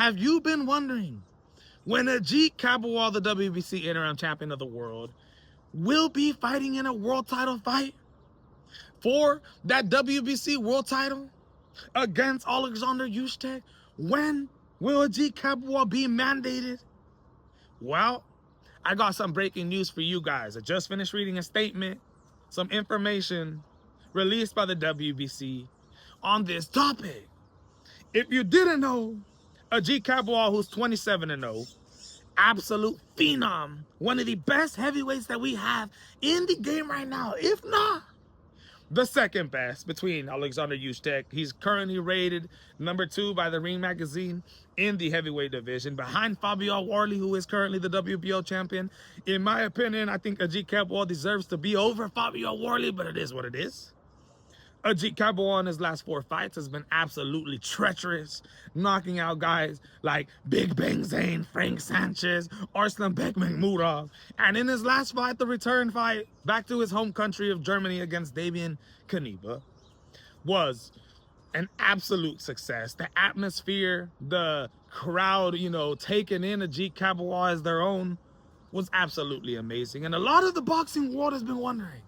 have you been wondering when Agit Kabayel, the WBC interim champion of the world, will be fighting in a world title fight for that WBC world title against Alexander Usyk? When will Agit Kabayel be mandated? Well, I got some breaking news for you guys. I just finished reading a statement, some information released by the WBC on this topic. If you didn't know, Agit Kabayel, who's 27-0, absolute phenom, one of the best heavyweights that we have in the game right now, if not the second best between Alexander Usyk. He's currently rated number 2 by the Ring magazine in the heavyweight division, behind Fabio Warley, who is currently the WBO champion. In my opinion, I think Agit Kabayel deserves to be over Fabio Warley, but it is what it is. Agit Kabayel in his last 4 fights has been absolutely treacherous, knocking out guys like Big Bang Zane, Frank Sanchez, Arslanbek Mahmudov. And in his last fight, the return fight back to his home country of Germany against Damian Kaneba, was an absolute success. The atmosphere, the crowd, taking in Agit Kabayel as their own, was absolutely amazing. And a lot of the boxing world has been wondering,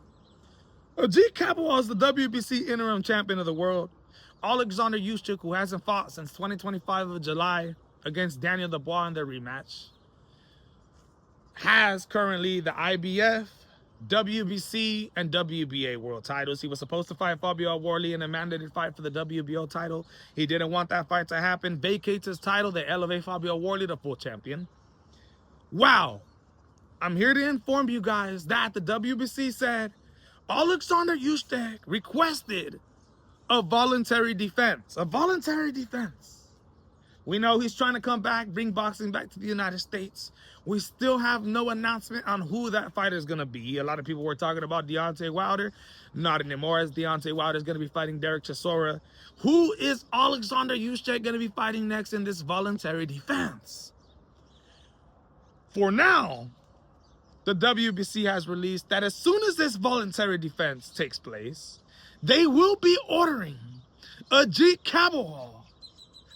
Agit Kabayel is the WBC interim champion of the world. Alexander Usyk, who hasn't fought since 2025 of July against Daniel Dubois in their rematch, has currently the IBF, WBC, and WBA world titles. He was supposed to fight Fabio Warley in a mandated fight for the WBO title. He didn't want that fight to happen. Vacates his title. They elevate Fabio Warley to full champion. Wow. I'm here to inform you guys that the WBC said Alexander Usyk requested a voluntary defense. A voluntary defense. We know he's trying to come back, bring boxing back to the United States. We still have no announcement on who that fighter is going to be. A lot of people were talking about Deontay Wilder. Not anymore, as Deontay Wilder is going to be fighting Derek Chisora. Who is Alexander Usyk going to be fighting next in this voluntary defense? For now, the WBC has released that as soon as this voluntary defense takes place, they will be ordering Agit Kabayel,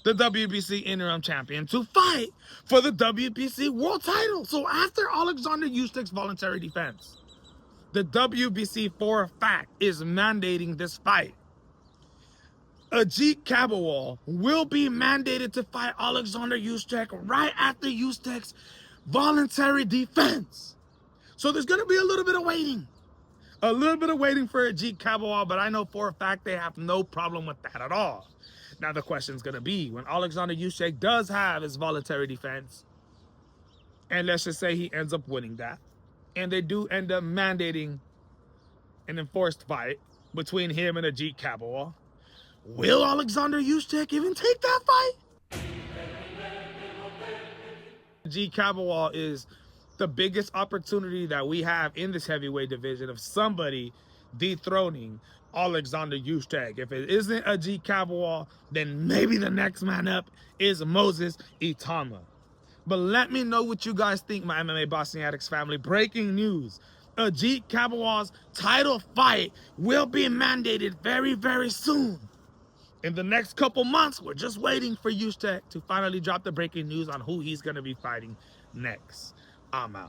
the WBC interim champion, to fight for the WBC world title. So after Alexander Usyk's voluntary defense, the WBC for a fact is mandating this fight. Agit Kabayel will be mandated to fight Alexander Usyk right after Usyk's voluntary defense. So there's going to be a little bit of waiting. A little bit of waiting for Agit Kabayel, but I know for a fact they have no problem with that at all. Now the question's going to be, when Alexander Usyk does have his voluntary defense, and let's just say he ends up winning that, and they do end up mandating an enforced fight between him and Agit Kabayel, will Alexander Usyk even take that fight? Agit Kabayel is the biggest opportunity that we have in this heavyweight division of somebody dethroning Alexander Usyk. If it isn't Agit Kabayel, then maybe the next man up is Moses Itama. But let me know what you guys think, my MMA Boxing Addicts family. Breaking news. Agit Kabayel's title fight will be mandated very, very soon. In the next couple months, we're just waiting for Usyk to finally drop the breaking news on who he's going to be fighting next. I'm out.